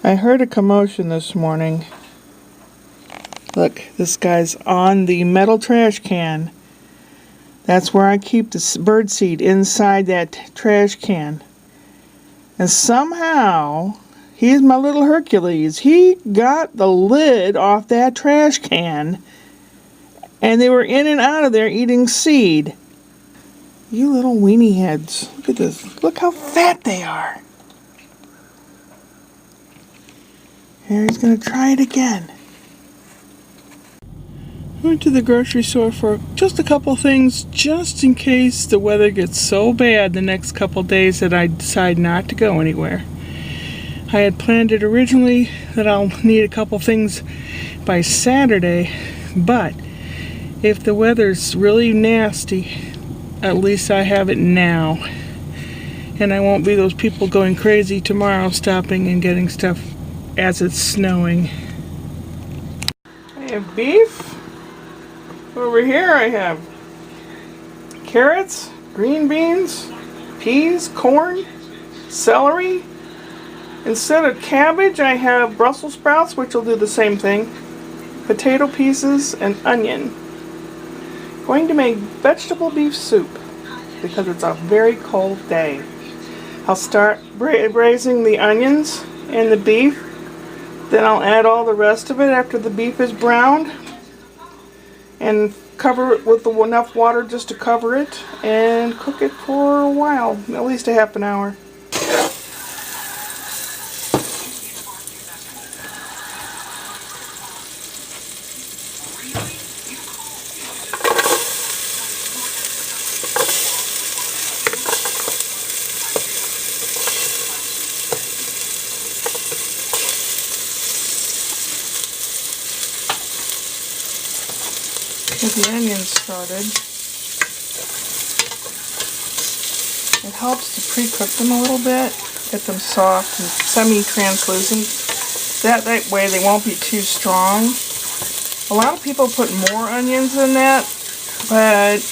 I heard a commotion this morning. Look, this guy's on the metal trash can. That's where I keep the birdseed, inside that trash can. And somehow, he's my little Hercules. He got the lid off that trash can, and they were in and out of there eating seed. You little weenie heads. Look at this. Look how fat they are. Here, he's going to try it again. I went to the grocery store for just a couple things, just in case the weather gets so bad the next couple days that I decide not to go anywhere. I had planned it originally that I'll need a couple things by Saturday, but if the weather's really nasty, at least I have it now. And I won't be those people going crazy tomorrow stopping and getting stuff as it's snowing. I have beef. Over here I have carrots, green beans, peas, corn, celery. Instead of cabbage, I have Brussels sprouts, which will do the same thing, potato pieces, and onion. Going to make vegetable beef soup because it's a very cold day. I'll start braising the onions and the beef. Then I'll add all the rest of it after the beef is browned and cover it with enough water just to cover it and cook it for a while, at least a half an hour. Get the onions started. It helps to pre-cook them a little bit, get them soft and semi-translucent. That way they won't be too strong. A lot of people put more onions in that, but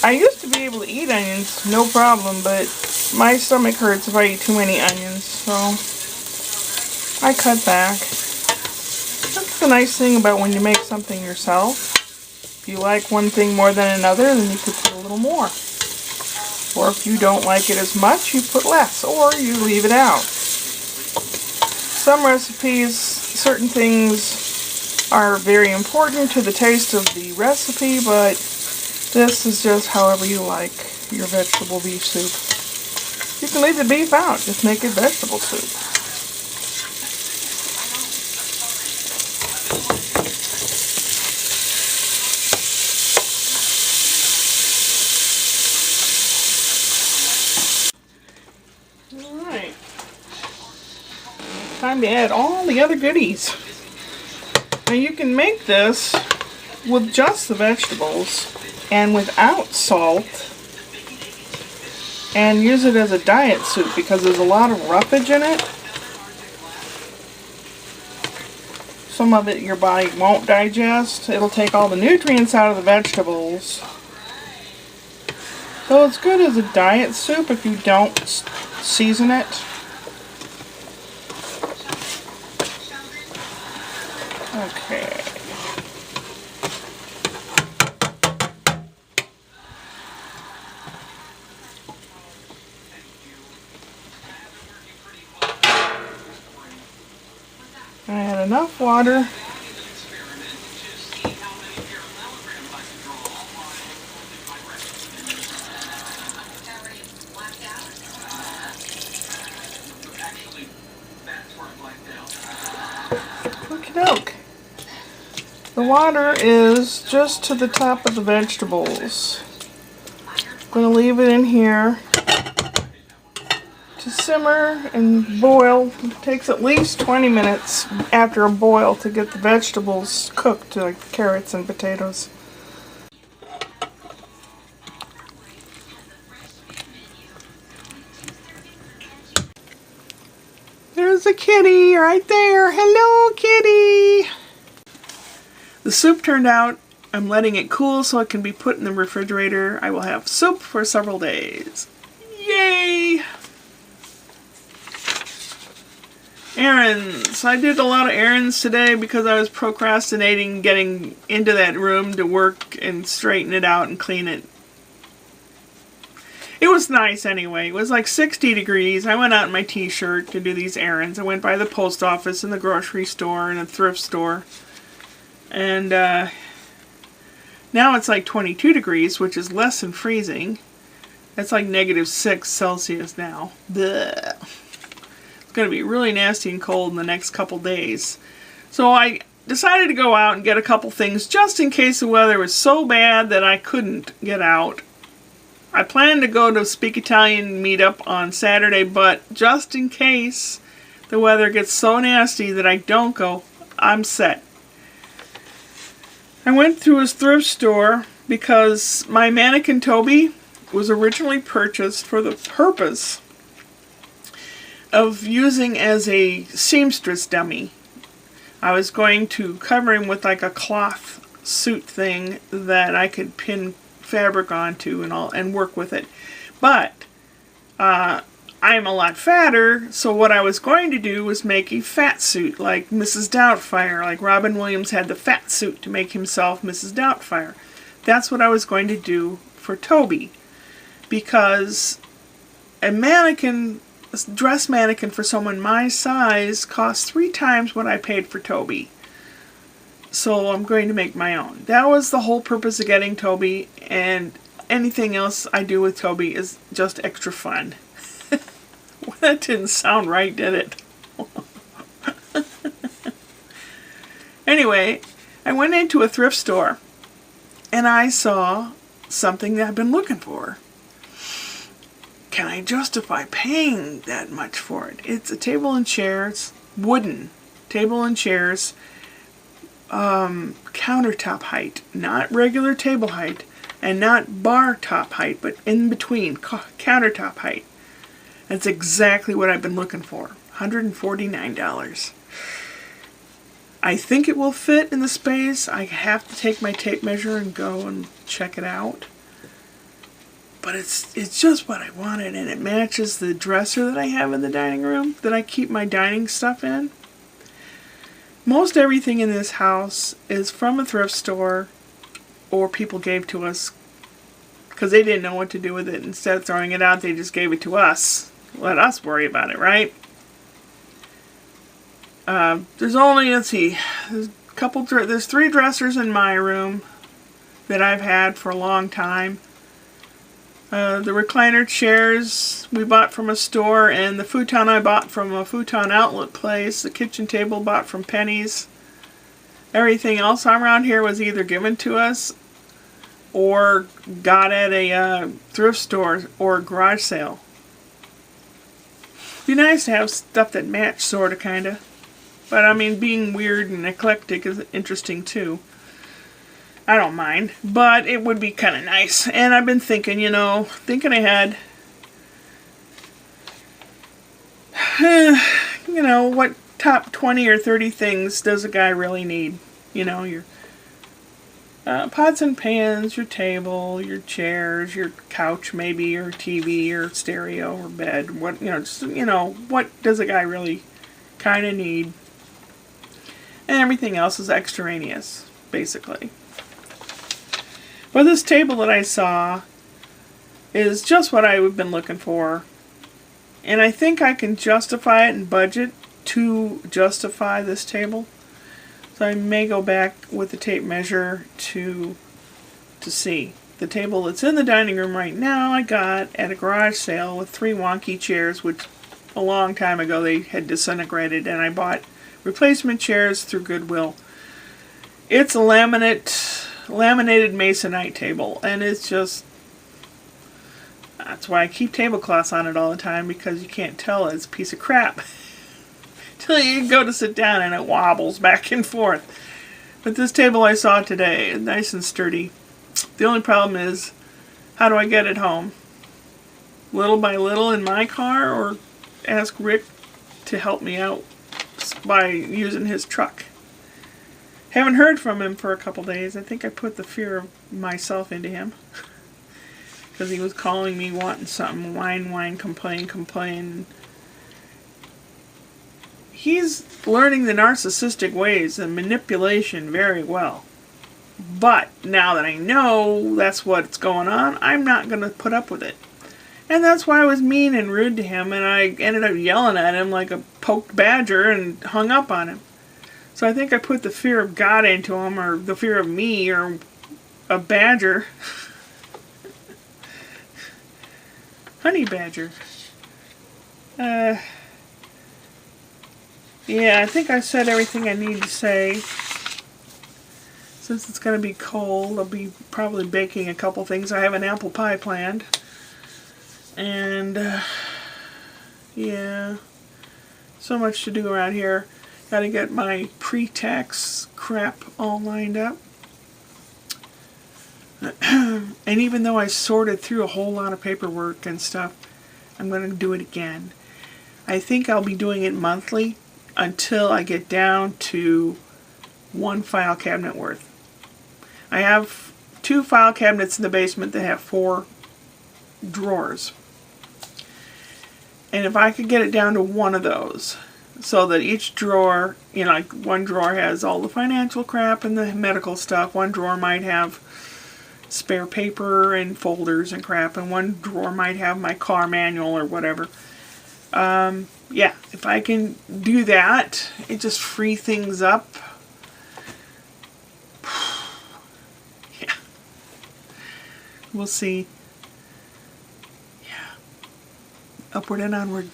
I used to be able to eat onions, no problem, but my stomach hurts if I eat too many onions, so I cut back. That's the nice thing about when you make something yourself. If you like one thing more than another, then you could put a little more. Or if you don't like it as much, you put less, or you leave it out. Some recipes, certain things are very important to the taste of the recipe, but this is just however you like your vegetable beef soup. You can leave the beef out, just make it vegetable soup. Alright, time to add all the other goodies. Now you can make this with just the vegetables and without salt and use it as a diet soup because there's a lot of roughage in it. Some of it your body won't digest. It'll take all the nutrients out of the vegetables. So it's good as a diet soup if you don't season it. Okay. I had enough water. Okey-doke. The water is just to the top of the vegetables. I'm going to leave it in here to simmer and boil. It takes at least 20 minutes after a boil to get the vegetables cooked, like carrots and potatoes. There's a kitty right there. Hello, kitty. The soup turned out. I'm letting it cool so it can be put in the refrigerator. I will have soup for several days. Yay! Errands. I did a lot of errands today because I was procrastinating getting into that room to work and straighten it out and clean it. It was nice anyway. It was like 60 degrees. I went out in my t-shirt to do these errands. I went by the post office and the grocery store and a thrift store. And now it's like 22 degrees, which is less than freezing. It's like -6 Celsius now. Blech. Going to be really nasty and cold in the next couple days. So I decided to go out and get a couple things just in case the weather was so bad that I couldn't get out. I planned to go to Speak Italian meetup on Saturday, but just in case the weather gets so nasty that I don't go, I'm set. I went through his thrift store because my mannequin Toby was originally purchased for the purpose of using as a seamstress dummy. I was going to cover him with like a cloth suit thing that I could pin fabric onto and work with it. But I'm a lot fatter, so what I was going to do was make a fat suit like Mrs. Doubtfire, like Robin Williams had the fat suit to make himself Mrs. Doubtfire. That's what I was going to do for Toby, because a dress mannequin for someone my size costs 3 times what I paid for Toby. So I'm going to make my own. That was the whole purpose of getting Toby, and anything else I do with Toby is just extra fun. Well, that didn't sound right, did it? Anyway, I went into a thrift store and I saw something that I've been looking for. Can I justify paying that much for it? It's a table and chairs, wooden table and chairs, countertop height, not regular table height, and not bar top height, but in between, countertop height. That's exactly what I've been looking for. $149. I think it will fit in the space. I have to take my tape measure and go and check it out. But it's just what I wanted, and it matches the dresser that I have in the dining room that I keep my dining stuff in. Most everything in this house is from a thrift store or people gave to us because they didn't know what to do with it. Instead of throwing it out, they just gave it to us. Let us worry about it, right? There's only, let's see, there's 3 dressers in my room that I've had for a long time. The recliner chairs we bought from a store, and the futon I bought from a futon outlet place. The kitchen table bought from Penny's. Everything else around here was either given to us or got at a thrift store or garage sale. It'd be nice to have stuff that matched, sorta, kinda. But I mean, being weird and eclectic is interesting too. I don't mind, but it would be kind of nice. And I've been thinking, thinking ahead. What top 20 or 30 things does a guy really need? Your pots and pans, your table, your chairs, your couch maybe, your TV, or stereo, or bed. What does a guy really kind of need? And everything else is extraneous, basically. Well, this table that I saw is just what I've been looking for. And I think I can justify it and budget to justify this table. So I may go back with the tape measure to see. The table that's in the dining room right now I got at a garage sale with 3 wonky chairs, which a long time ago they had disintegrated, and I bought replacement chairs through Goodwill. It's a laminated masonite table, and it's just, that's why I keep tablecloths on it all the time, because you can't tell it's a piece of crap till you go to sit down and it wobbles back and forth. But this table I saw today is nice and sturdy. The only problem is, how do I get it home? Little by little in my car, or ask Rick to help me out by using his truck? Haven't heard from him for a couple days. I think I put the fear of myself into him. Because he was calling me wanting something. Whine, complain. he's learning the narcissistic ways and manipulation very well. But now that I know that's what's going on, I'm not going to put up with it. And that's why I was mean and rude to him, and I ended up yelling at him like a poked badger and hung up on him. So I think I put the fear of God into him, or the fear of me, or a badger. Honey badger. Yeah, I think I said everything I need to say. Since it's going to be cold, I'll be probably baking a couple things. I have an apple pie planned. And, yeah, so much to do around here. Got to get my pre-tax crap all lined up. And even though I sorted through a whole lot of paperwork and stuff, I'm going to do it again. I think I'll be doing it monthly until I get down to one file cabinet worth. I have 2 file cabinets in the basement that have 4 drawers. And if I could get it down to one of those, so that each drawer, you know, like one drawer has all the financial crap and the medical stuff, one drawer might have spare paper and folders and crap, and one drawer might have my car manual or whatever. Yeah, if I can do that, it just free things up. Yeah. We'll see. Yeah. Upward and onward.